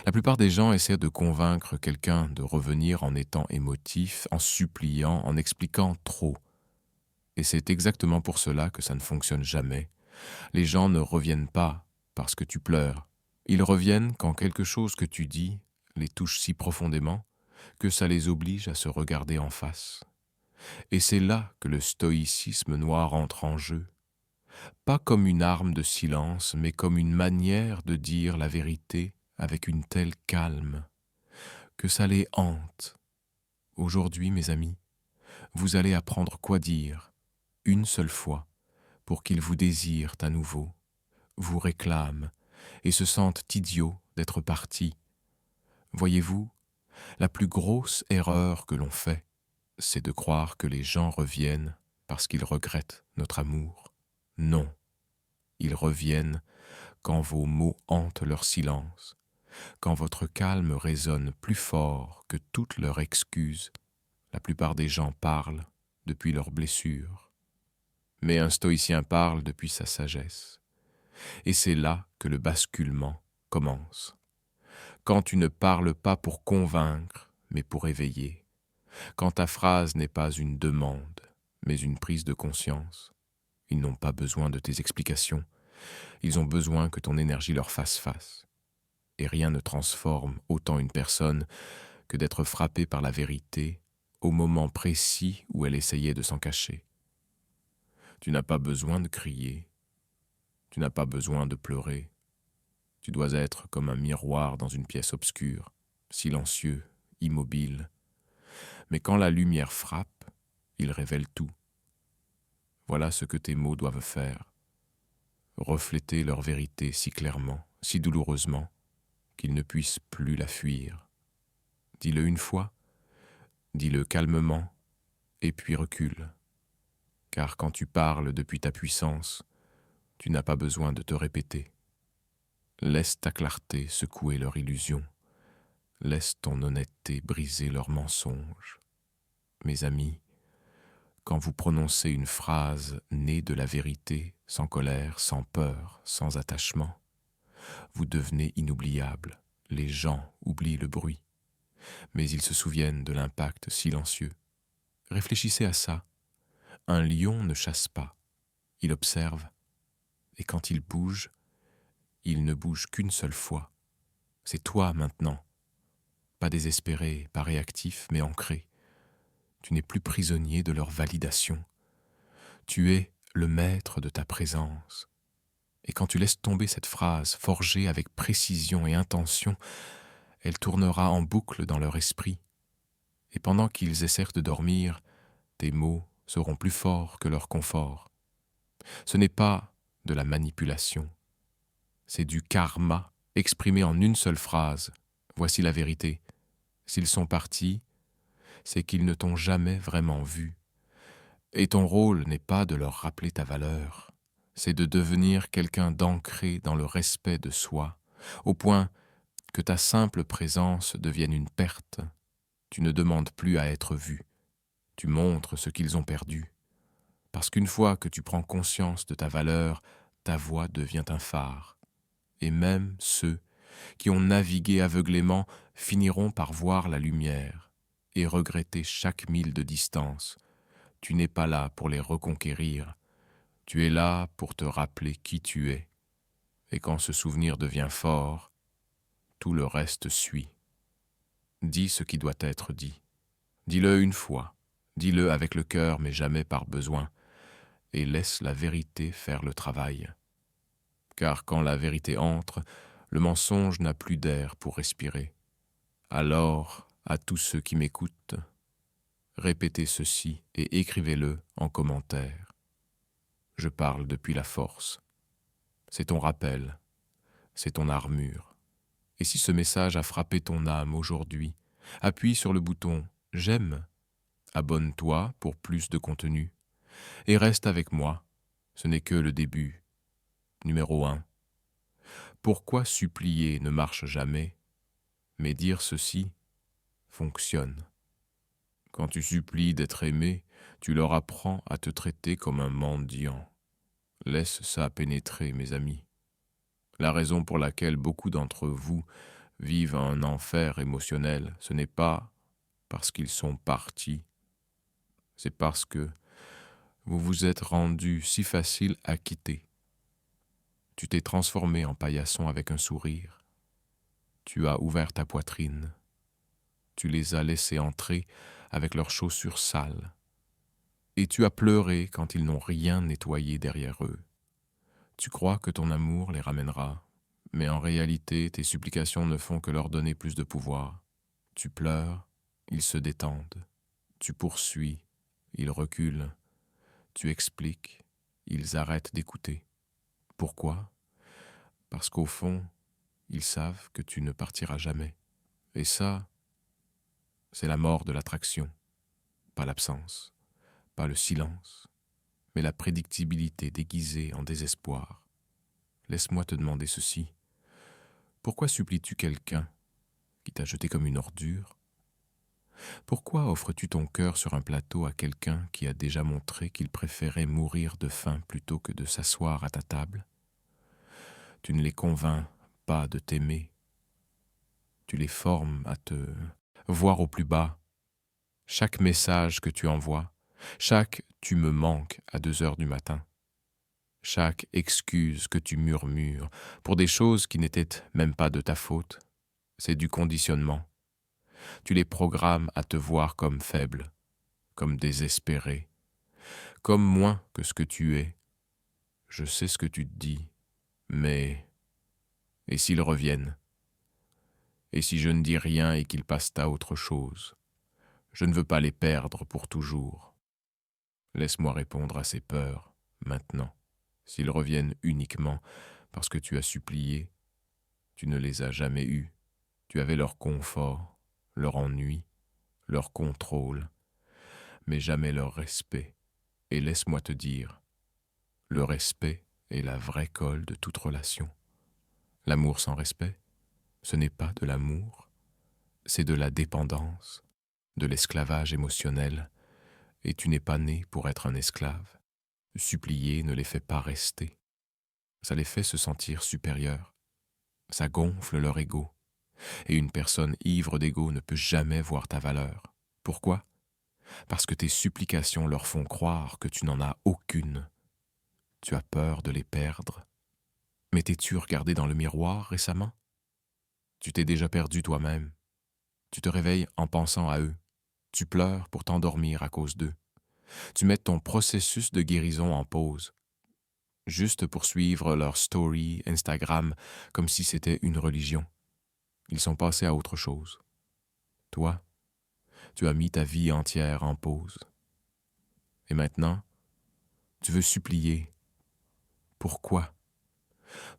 La plupart des gens essaient de convaincre quelqu'un de revenir en étant émotif, en suppliant, en expliquant trop. Et c'est exactement pour cela que ça ne fonctionne jamais. Les gens ne reviennent pas parce que tu pleures. Ils reviennent quand quelque chose que tu dis les touche si profondément que ça les oblige à se regarder en face. Et c'est là que le stoïcisme noir entre en jeu. Pas comme une arme de silence, mais comme une manière de dire la vérité avec une telle calme que ça les hante. Aujourd'hui, mes amis, vous allez apprendre quoi dire, une seule fois, pour qu'ils vous désirent à nouveau, vous réclament et se sentent idiots d'être partis. Voyez-vous, la plus grosse erreur que l'on fait, c'est de croire que les gens reviennent parce qu'ils regrettent notre amour. Non, ils reviennent quand vos mots hantent leur silence, quand votre calme résonne plus fort que toutes leurs excuses. La plupart des gens parlent depuis leurs blessures, mais un stoïcien parle depuis sa sagesse. Et c'est là que le basculement commence. Quand tu ne parles pas pour convaincre, mais pour éveiller. Quand ta phrase n'est pas une demande, mais une prise de conscience. Ils n'ont pas besoin de tes explications. Ils ont besoin que ton énergie leur fasse face. Et rien ne transforme autant une personne que d'être frappée par la vérité au moment précis où elle essayait de s'en cacher. Tu n'as pas besoin de crier. Tu n'as pas besoin de pleurer. Tu dois être comme un miroir dans une pièce obscure, silencieux, immobile. Mais quand la lumière frappe, il révèle tout. Voilà ce que tes mots doivent faire. Refléter leur vérité si clairement, si douloureusement, qu'ils ne puissent plus la fuir. Dis-le une fois, dis-le calmement, et puis recule. Car quand tu parles depuis ta puissance, tu n'as pas besoin de te répéter. Laisse ta clarté secouer leur illusion. Laisse ton honnêteté briser leurs mensonges. Mes amis, quand vous prononcez une phrase née de la vérité, sans colère, sans peur, sans attachement, vous devenez inoubliable. Les gens oublient le bruit, mais ils se souviennent de l'impact silencieux. Réfléchissez à ça. Un lion ne chasse pas, il observe, et quand il bouge, il ne bouge qu'une seule fois. C'est toi maintenant, pas désespéré, pas réactif, mais ancré. Tu n'es plus prisonnier de leur validation. Tu es le maître de ta présence. Et quand tu laisses tomber cette phrase forgée avec précision et intention, elle tournera en boucle dans leur esprit. Et pendant qu'ils essaient de dormir, tes mots seront plus forts que leur confort. Ce n'est pas de la manipulation, c'est du karma exprimé en une seule phrase. Voici la vérité. S'ils sont partis, c'est qu'ils ne t'ont jamais vraiment vu. Et ton rôle n'est pas de leur rappeler ta valeur, c'est de devenir quelqu'un d'ancré dans le respect de soi, au point que ta simple présence devienne une perte. Tu ne demandes plus à être vu, tu montres ce qu'ils ont perdu. Parce qu'une fois que tu prends conscience de ta valeur, ta voix devient un phare. Et même ceux qui ont navigué aveuglément finiront par voir la lumière et regretter chaque mille de distance. Tu n'es pas là pour les reconquérir, tu es là pour te rappeler qui tu es. Et quand ce souvenir devient fort, tout le reste suit. Dis ce qui doit être dit. Dis-le une fois, dis-le avec le cœur mais jamais par besoin, et laisse la vérité faire le travail. Car quand la vérité entre, le mensonge n'a plus d'air pour respirer. Alors, à tous ceux qui m'écoutent, répétez ceci et écrivez-le en commentaire. Je parle depuis la force. C'est ton rappel, c'est ton armure. Et si ce message a frappé ton âme aujourd'hui, appuie sur le bouton « J'aime ». Abonne-toi pour plus de contenu. Et reste avec moi, ce n'est que le début. Numéro 1. Pourquoi supplier ne marche jamais, mais dire ceci fonctionne. Quand tu supplies d'être aimé, tu leur apprends à te traiter comme un mendiant. Laisse ça pénétrer, mes amis. La raison pour laquelle beaucoup d'entre vous vivent un enfer émotionnel, ce n'est pas parce qu'ils sont partis, c'est parce que vous vous êtes rendu si facile à quitter. Tu t'es transformé en paillasson avec un sourire. Tu as ouvert ta poitrine. Tu les as laissés entrer avec leurs chaussures sales. Et tu as pleuré quand ils n'ont rien nettoyé derrière eux. Tu crois que ton amour les ramènera, mais en réalité, tes supplications ne font que leur donner plus de pouvoir. Tu pleures, ils se détendent. Tu poursuis, ils reculent. Tu expliques, ils arrêtent d'écouter. Pourquoi? Parce qu'au fond, ils savent que tu ne partiras jamais. Et ça, c'est la mort de l'attraction, pas l'absence, pas le silence, mais la prédictibilité déguisée en désespoir. Laisse-moi te demander ceci. Pourquoi supplies-tu quelqu'un qui t'a jeté comme une ordure? Pourquoi offres-tu ton cœur sur un plateau à quelqu'un qui a déjà montré qu'il préférait mourir de faim plutôt que de s'asseoir à ta table? Tu ne les convaincs pas de t'aimer. Tu les formes à te voir au plus bas. Chaque message que tu envoies, chaque «tu me manques» à 2 heures du matin, chaque excuse que tu murmures pour des choses qui n'étaient même pas de ta faute, c'est du conditionnement. Tu les programmes à te voir comme faible, comme désespéré, comme moins que ce que tu es. Je sais ce que tu te dis, mais... Et s'ils reviennent? Et si je ne dis rien et qu'ils passent à autre chose? Je ne veux pas les perdre pour toujours. Laisse-moi répondre à ces peurs, maintenant. S'ils reviennent uniquement parce que tu as supplié, tu ne les as jamais eus. Tu avais leur confort, leur ennui, leur contrôle, mais jamais leur respect. Et laisse-moi te dire, le respect est la vraie colle de toute relation. L'amour sans respect, ce n'est pas de l'amour, c'est de la dépendance, de l'esclavage émotionnel, et tu n'es pas né pour être un esclave. Supplier ne les fait pas rester. Ça les fait se sentir supérieurs. Ça gonfle leur ego. Et une personne ivre d'ego ne peut jamais voir ta valeur. Pourquoi? Parce que tes supplications leur font croire que tu n'en as aucune. Tu as peur de les perdre. Mais t'es-tu regardé dans le miroir récemment? Tu t'es déjà perdu toi-même. Tu te réveilles en pensant à eux. Tu pleures pour t'endormir à cause d'eux. Tu mets ton processus de guérison en pause, juste pour suivre leur story Instagram comme si c'était une religion. Ils sont passés à autre chose. Toi, tu as mis ta vie entière en pause. Et maintenant, tu veux supplier. Pourquoi?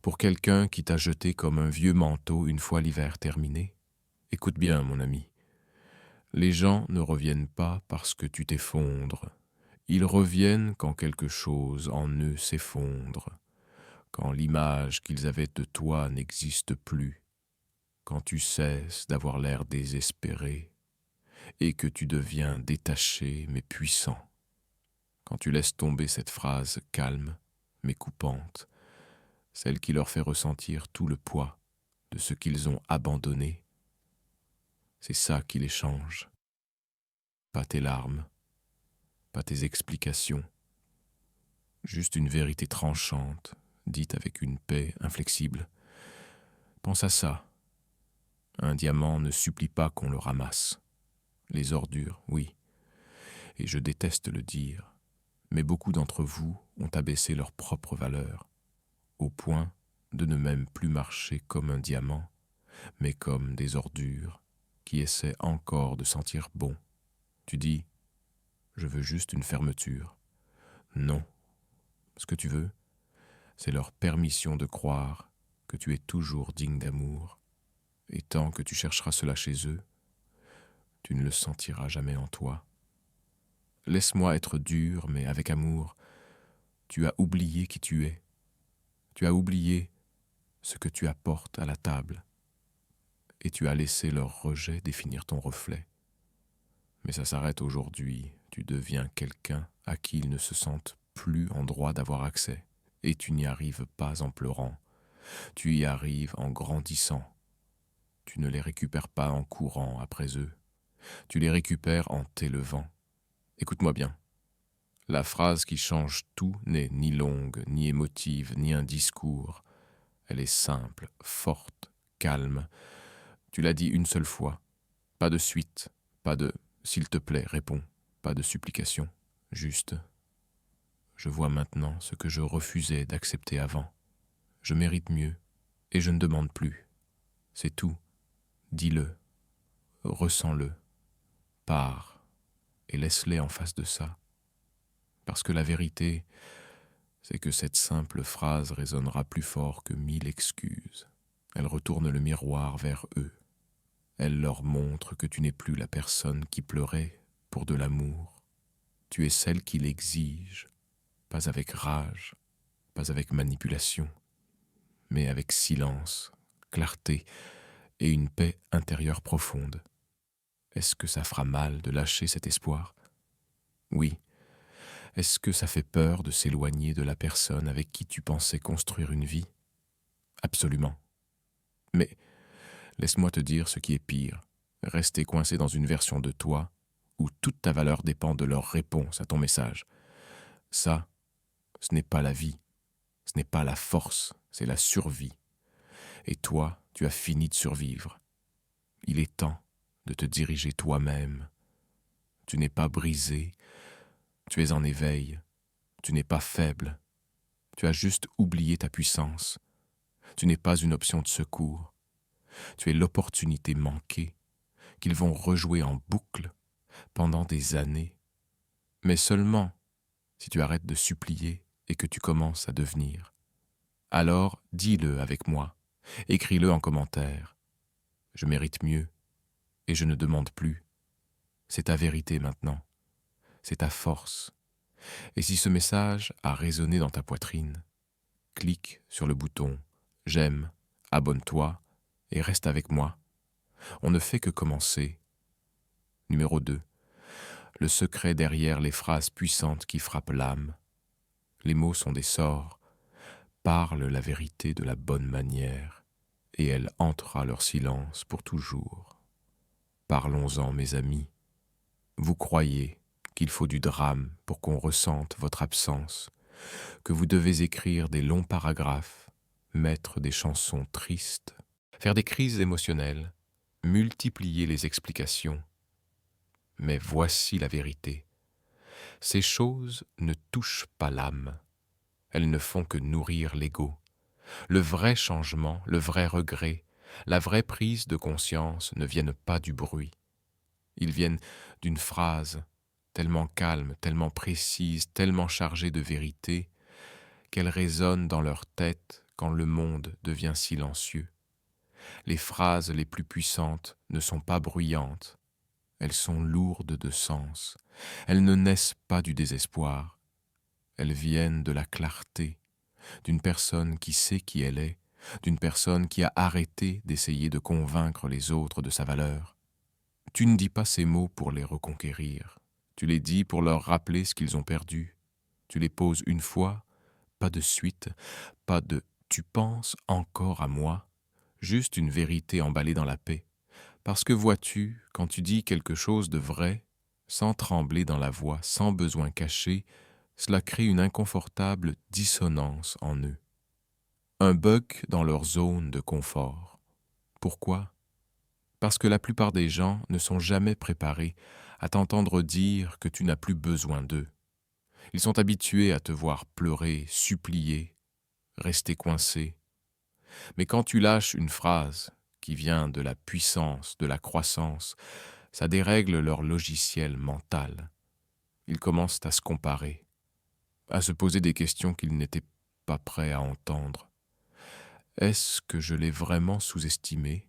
Pour quelqu'un qui t'a jeté comme un vieux manteau une fois l'hiver terminé? Écoute bien, mon ami. Les gens ne reviennent pas parce que tu t'effondres. Ils reviennent quand quelque chose en eux s'effondre, quand l'image qu'ils avaient de toi n'existe plus, quand tu cesses d'avoir l'air désespéré et que tu deviens détaché mais puissant, quand tu laisses tomber cette phrase calme mais coupante, celle qui leur fait ressentir tout le poids de ce qu'ils ont abandonné. C'est ça qui les change. Pas tes larmes, pas tes explications, juste une vérité tranchante, dite avec une paix inflexible. Pense à ça. Un diamant ne supplie pas qu'on le ramasse. Les ordures, oui, et je déteste le dire, mais beaucoup d'entre vous ont abaissé leur propre valeur, au point de ne même plus marcher comme un diamant, mais comme des ordures qui essaient encore de sentir bon. Tu dis, je veux juste une fermeture. Non, ce que tu veux, c'est leur permission de croire que tu es toujours digne d'amour, et tant que tu chercheras cela chez eux, tu ne le sentiras jamais en toi. Laisse-moi être dur, mais avec amour. Tu as oublié qui tu es. Tu as oublié ce que tu apportes à la table. Et tu as laissé leur rejet définir ton reflet. Mais ça s'arrête aujourd'hui. Tu deviens quelqu'un à qui ils ne se sentent plus en droit d'avoir accès. Et tu n'y arrives pas en pleurant. Tu y arrives en grandissant. tu ne les récupères pas en courant après eux, tu les récupères en t'élevant. Écoute-moi bien. La phrase qui change tout n'est ni longue, ni émotive, ni un discours. Elle est simple, forte, calme. Tu l'as dit une seule fois. Pas de suite, pas de « s'il te plaît, réponds », pas de supplication. Juste « je vois maintenant ce que je refusais d'accepter avant. Je mérite mieux et je ne demande plus. C'est tout. Dis-le, ressens-le, pars et laisse-les en face de ça. Parce que la vérité, c'est que cette simple phrase résonnera plus fort que 1000 excuses. Elle retourne le miroir vers eux. Elle leur montre que tu n'es plus la personne qui pleurait pour de l'amour. Tu es celle qui l'exige, pas avec rage, pas avec manipulation, mais avec silence, clarté et une paix intérieure profonde. Est-ce que ça fera mal de lâcher cet espoir? Oui. Est-ce que ça fait peur de s'éloigner de la personne avec qui tu pensais construire une vie? Absolument. Mais laisse-moi te dire ce qui est pire. Rester coincé dans une version de toi où toute ta valeur dépend de leur réponse à ton message. Ça, ce n'est pas la vie, ce n'est pas la force, c'est la survie. Et toi, tu as fini de survivre. Il est temps de te diriger toi-même. Tu n'es pas brisé, tu es en éveil, tu n'es pas faible, tu as juste oublié ta puissance. Tu n'es pas une option de secours, tu es l'opportunité manquée qu'ils vont rejouer en boucle pendant des années, mais seulement si tu arrêtes de supplier et que tu commences à devenir. Alors dis-le avec moi, écris-le en commentaire. Je mérite mieux et je ne demande plus. C'est ta vérité maintenant, c'est ta force. Et si ce message a résonné dans ta poitrine, clique sur le bouton « J'aime », abonne-toi et reste avec moi. On ne fait que commencer. Numéro 2. Le secret derrière les phrases puissantes qui frappent l'âme. Les mots sont des sorts. Parle la vérité de la bonne manière, et elle entrera leur silence pour toujours. Parlons-en, mes amis. Vous croyez qu'il faut du drame pour qu'on ressente votre absence, que vous devez écrire des longs paragraphes, mettre des chansons tristes, faire des crises émotionnelles, multiplier les explications. Mais voici la vérité. Ces choses ne touchent pas l'âme. Elles ne font que nourrir l'ego. Le vrai changement, le vrai regret, la vraie prise de conscience ne viennent pas du bruit. Ils viennent d'une phrase tellement calme, tellement précise, tellement chargée de vérité, qu'elle résonne dans leur tête quand le monde devient silencieux. Les phrases les plus puissantes ne sont pas bruyantes, elles sont lourdes de sens. Elles ne naissent pas du désespoir, elles viennent de la clarté, d'une personne qui sait qui elle est, d'une personne qui a arrêté d'essayer de convaincre les autres de sa valeur. Tu ne dis pas ces mots pour les reconquérir, tu les dis pour leur rappeler ce qu'ils ont perdu. Tu les poses une fois, pas de suite, pas de « tu penses encore à moi », juste une vérité emballée dans la paix. Parce que vois-tu, quand tu dis quelque chose de vrai, sans trembler dans la voix, sans besoin caché, cela crée une inconfortable dissonance en eux. Un bug dans leur zone de confort. Pourquoi? Parce que la plupart des gens ne sont jamais préparés à t'entendre dire que tu n'as plus besoin d'eux. Ils sont habitués à te voir pleurer, supplier, rester coincé. Mais quand tu lâches une phrase qui vient de la puissance, de la croissance, ça dérègle leur logiciel mental. Ils commencent à se comparer, à se poser des questions qu'ils n'étaient pas prêts à entendre. Est-ce que je l'ai vraiment sous-estimée?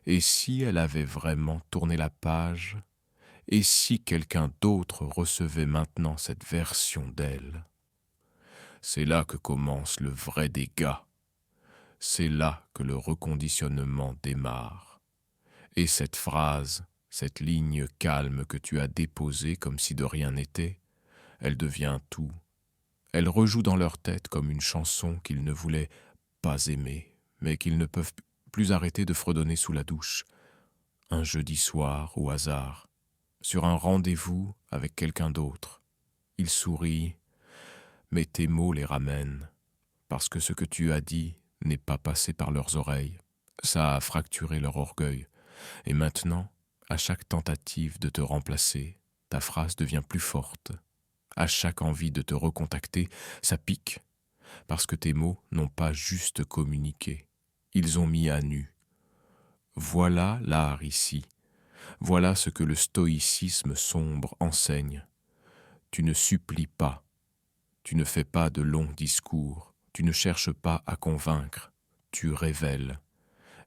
Et si elle avait vraiment tourné la page? Et si quelqu'un d'autre recevait maintenant cette version d'elle? C'est là que commence le vrai dégât. C'est là que le reconditionnement démarre. Et cette phrase, cette ligne calme que tu as déposée comme si de rien n'était, elle devient tout. Elle rejoue dans leur tête comme une chanson qu'ils ne voulaient pas aimer, mais qu'ils ne peuvent plus arrêter de fredonner sous la douche, un jeudi soir au hasard, sur un rendez-vous avec quelqu'un d'autre. Il sourit, mais tes mots les ramènent, parce que ce que tu as dit n'est pas passé par leurs oreilles. Ça a fracturé leur orgueil. Et maintenant, à chaque tentative de te remplacer, ta phrase devient plus forte. À chaque envie de te recontacter, ça pique, parce que tes mots n'ont pas juste communiqué. Ils ont mis à nu. Voilà l'art ici. Voilà ce que le stoïcisme sombre enseigne. Tu ne supplies pas. Tu ne fais pas de longs discours. Tu ne cherches pas à convaincre. Tu révèles.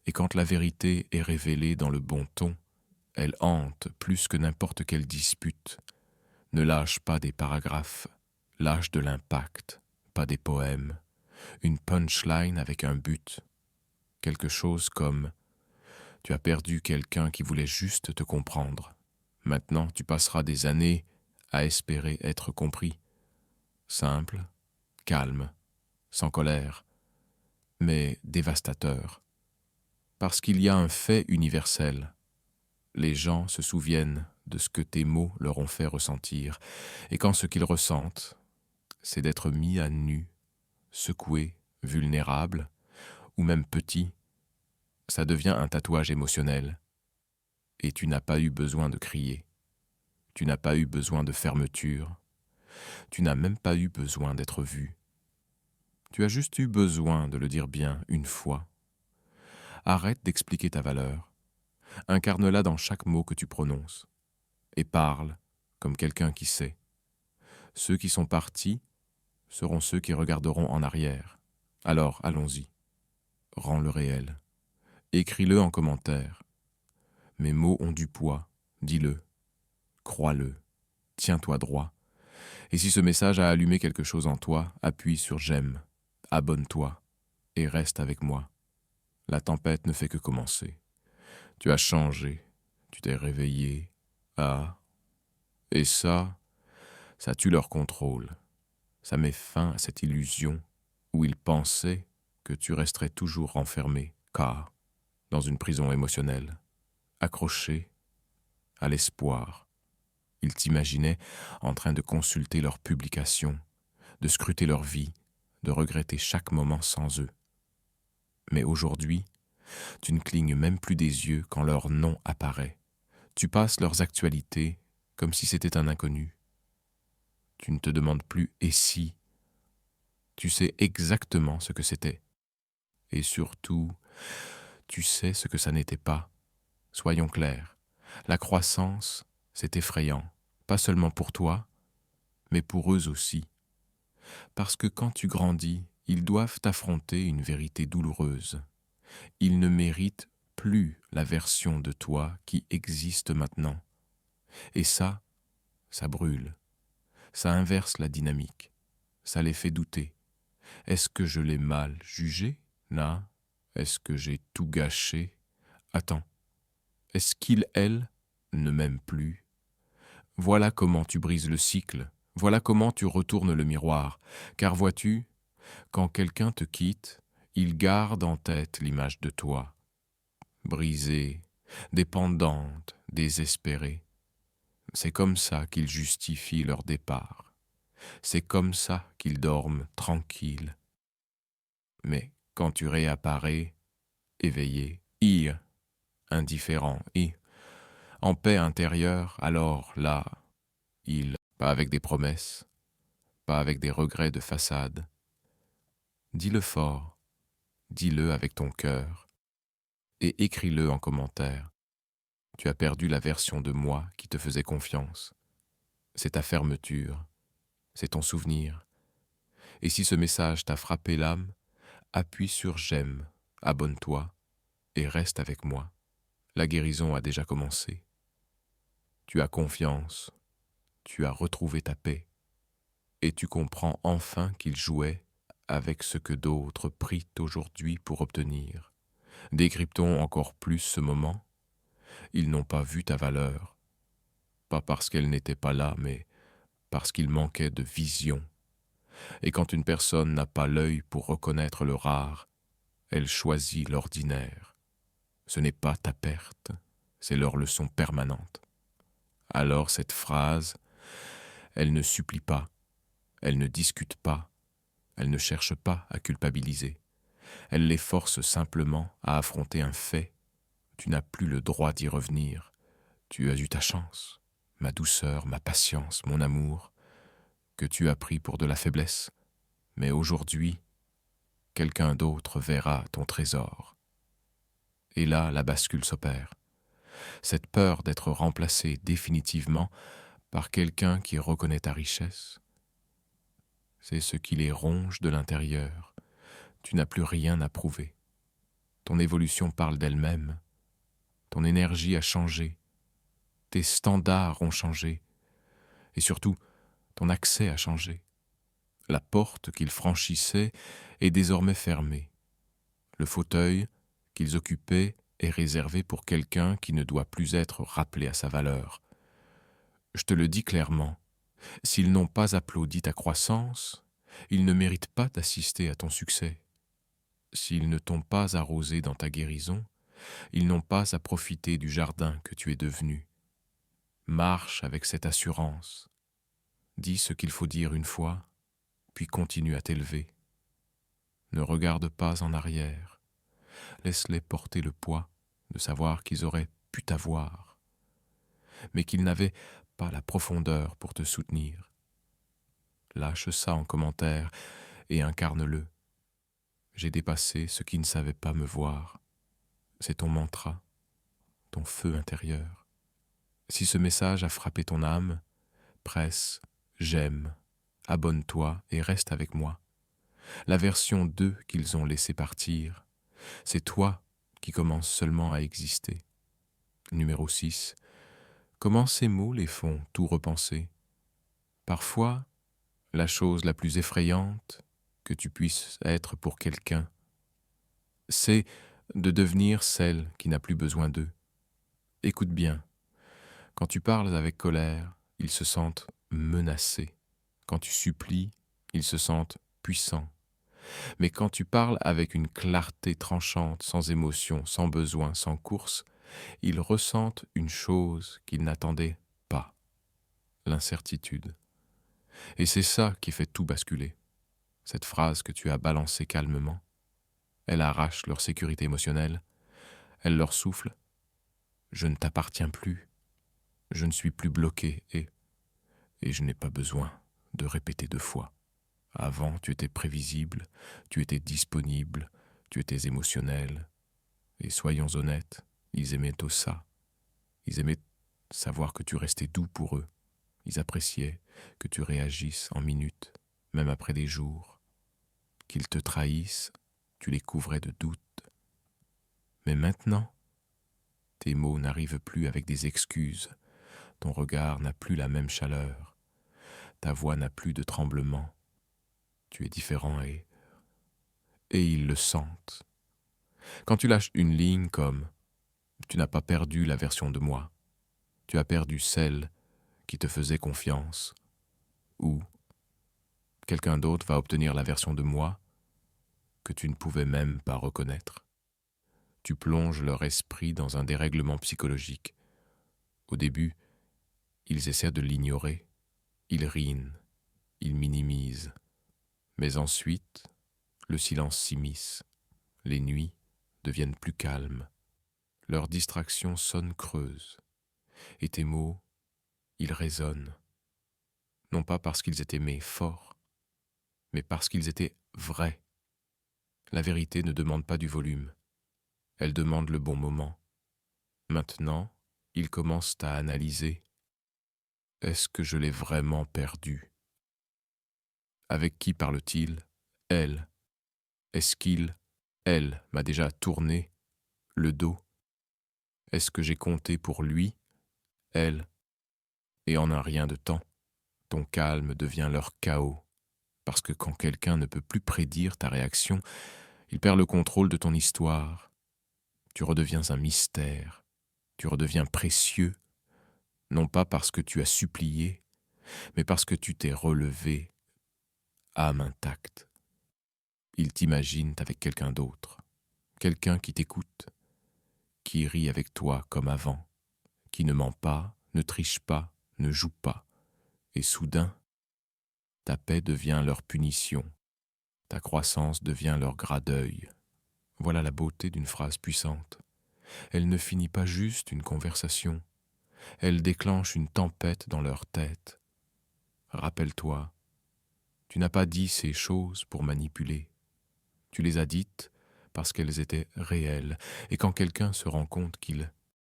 Et quand la vérité est révélée dans le bon ton, elle hante plus que n'importe quelle dispute. Ne lâche pas des paragraphes, lâche de l'impact, pas des poèmes. Une punchline avec un but. Quelque chose comme « Tu as perdu quelqu'un qui voulait juste te comprendre. Maintenant, tu passeras des années à espérer être compris. » Simple, calme, sans colère, mais dévastateur. Parce qu'il y a un fait universel. Les gens se souviennent de ce que tes mots leur ont fait ressentir, et quand ce qu'ils ressentent, c'est d'être mis à nu, secoué, vulnérable, ou même petit, ça devient un tatouage émotionnel. Et tu n'as pas eu besoin de crier. Tu n'as pas eu besoin de fermeture. Tu n'as même pas eu besoin d'être vu. Tu as juste eu besoin de le dire bien une fois. Arrête d'expliquer ta valeur. Incarne-la dans chaque mot que tu prononces. Et parle comme quelqu'un qui sait. Ceux qui sont partis seront ceux qui regarderont en arrière. Alors, allons-y. Rends-le réel. Écris-le en commentaire. Mes mots ont du poids, dis-le. Crois-le. Tiens-toi droit. Et si ce message a allumé quelque chose en toi, appuie sur j'aime, abonne-toi et reste avec moi. La tempête ne fait que commencer. Tu as changé, tu t'es réveillé. Ah, et ça tue leur contrôle. Ça met fin à cette illusion où ils pensaient que tu resterais toujours renfermé, car dans une prison émotionnelle, accroché à l'espoir. Ils t'imaginaient en train de consulter leurs publications, de scruter leur vie, de regretter chaque moment sans eux. Mais aujourd'hui, tu ne clignes même plus des yeux quand leur nom apparaît. Tu passes leurs actualités comme si c'était un inconnu. Tu ne te demandes plus « et si ?» Tu sais exactement ce que c'était. Et surtout, tu sais ce que ça n'était pas. Soyons clairs, la croissance, c'est effrayant, pas seulement pour toi, mais pour eux aussi. Parce que quand tu grandis, ils doivent affronter une vérité douloureuse. Ils ne méritent plus la version de toi qui existe maintenant. Et ça brûle. Ça inverse la dynamique. Ça les fait douter. Est-ce que je l'ai mal jugé? Là, est-ce que j'ai tout gâché? Attends, est-ce qu'il, elle, ne m'aime plus? Voilà comment tu brises le cycle, voilà comment tu retournes le miroir. Car vois-tu, quand quelqu'un te quitte, il garde en tête l'image de toi, brisée, dépendante, désespérée. C'est comme ça qu'ils justifient leur départ. C'est comme ça qu'ils dorment tranquilles. Mais quand tu réapparais, éveillé, indifférent et en paix intérieure, alors là, pas avec des promesses, pas avec des regrets de façade. Dis-le fort, dis-le avec ton cœur et écris-le en commentaire. Tu as perdu la version de moi qui te faisait confiance. C'est ta fermeture, c'est ton souvenir. Et si ce message t'a frappé l'âme, appuie sur j'aime, abonne-toi et reste avec moi. La guérison a déjà commencé. Tu as confiance, tu as retrouvé ta paix, et tu comprends enfin qu'il jouait avec ce que d'autres prient aujourd'hui pour obtenir. Décryptons encore plus ce moment. Ils n'ont pas vu ta valeur, pas parce qu'elle n'était pas là, mais parce qu'il manquait de vision. Et quand une personne n'a pas l'œil pour reconnaître le rare, elle choisit l'ordinaire. Ce n'est pas ta perte, c'est leur leçon permanente. Alors cette phrase, elle ne supplie pas, elle ne discute pas, elle ne cherche pas à culpabiliser. Elle les force simplement à affronter un fait. Tu n'as plus le droit d'y revenir. Tu as eu ta chance, ma douceur, ma patience, mon amour, que tu as pris pour de la faiblesse. Mais aujourd'hui, quelqu'un d'autre verra ton trésor. Et là, la bascule s'opère. Cette peur d'être remplacé définitivement par quelqu'un qui reconnaît ta richesse, c'est ce qui les ronge de l'intérieur. Tu n'as plus rien à prouver. Ton évolution parle d'elle-même. Ton énergie a changé. Tes standards ont changé. Et surtout, ton accès a changé. La porte qu'ils franchissaient est désormais fermée. Le fauteuil qu'ils occupaient est réservé pour quelqu'un qui ne doit plus être rappelé à sa valeur. Je te le dis clairement, s'ils n'ont pas applaudi ta croissance, ils ne méritent pas d'assister à ton succès. S'ils ne t'ont pas arrosé dans ta guérison, ils n'ont pas à profiter du jardin que tu es devenu. Marche avec cette assurance. Dis ce qu'il faut dire une fois, puis continue à t'élever. Ne regarde pas en arrière. Laisse-les porter le poids de savoir qu'ils auraient pu t'avoir, mais qu'ils n'avaient pas la profondeur pour te soutenir. Lâche ça en commentaire et incarne-le. J'ai dépassé ceux qui ne savaient pas me voir. C'est ton mantra, ton feu intérieur. Si ce message a frappé ton âme, presse, j'aime, abonne-toi et reste avec moi. La version d'eux qu'ils ont laissé partir, c'est toi qui commences seulement à exister. Numéro 6. Comment ces mots les font tout repenser? Parfois, la chose la plus effrayante que tu puisses être pour quelqu'un, c'est de devenir celle qui n'a plus besoin d'eux. Écoute bien, quand tu parles avec colère, ils se sentent menacés. Quand tu supplies, ils se sentent puissants. Mais quand tu parles avec une clarté tranchante, sans émotion, sans besoin, sans course, ils ressentent une chose qu'ils n'attendaient pas, l'incertitude. Et c'est ça qui fait tout basculer. Cette phrase que tu as balancée calmement, elle arrache leur sécurité émotionnelle, elle leur souffle « Je ne t'appartiens plus, je ne suis plus bloqué et je n'ai pas besoin de répéter 2 fois. Avant, tu étais prévisible, tu étais disponible, tu étais émotionnel. Et soyons honnêtes, ils aimaient tout ça. Ils aimaient savoir que tu restais doux pour eux. Ils appréciaient que tu réagisses en minutes, même après des jours. Qu'ils te trahissent, tu les couvrais de doutes. Mais maintenant, tes mots n'arrivent plus avec des excuses. Ton regard n'a plus la même chaleur. Ta voix n'a plus de tremblement. Tu es différent et ils le sentent. Quand tu lâches une ligne comme « Tu n'as pas perdu la version de moi, tu as perdu celle qui te faisait confiance » ou « Quelqu'un d'autre va obtenir la version de moi que tu ne pouvais même pas reconnaître », tu plonges leur esprit dans un dérèglement psychologique. Au début, ils essaient de l'ignorer, ils rient, ils minimisent. Mais ensuite, le silence s'immisce, les nuits deviennent plus calmes, leurs distractions sonnent creuses, et tes mots, ils résonnent, non pas parce qu'ils étaient aimés fort, mais parce qu'ils étaient vrais. La vérité ne demande pas du volume, elle demande le bon moment. Maintenant, ils commencent à analyser. Est-ce que je l'ai vraiment perdu? Avec qui parle-t-il? Elle. Est-ce qu'il, elle, m'a déjà tourné le dos? Est-ce que j'ai compté pour lui, elle, et en un rien de temps? Ton calme devient leur chaos, parce que quand quelqu'un ne peut plus prédire ta réaction, il perd le contrôle de ton histoire. Tu redeviens un mystère, tu redeviens précieux, non pas parce que tu as supplié, mais parce que tu t'es relevé, âme intacte. Ils t'imaginent avec quelqu'un d'autre, quelqu'un qui t'écoute, qui rit avec toi comme avant, qui ne ment pas, ne triche pas, ne joue pas. Et soudain, ta paix devient leur punition, ta croissance devient leur gras d'œil. Voilà la beauté d'une phrase puissante. Elle ne finit pas juste une conversation, elle déclenche une tempête dans leur tête. Rappelle-toi, tu n'as pas dit ces choses pour manipuler. Tu les as dites parce qu'elles étaient réelles, et quand quelqu'un se rend compte qu'il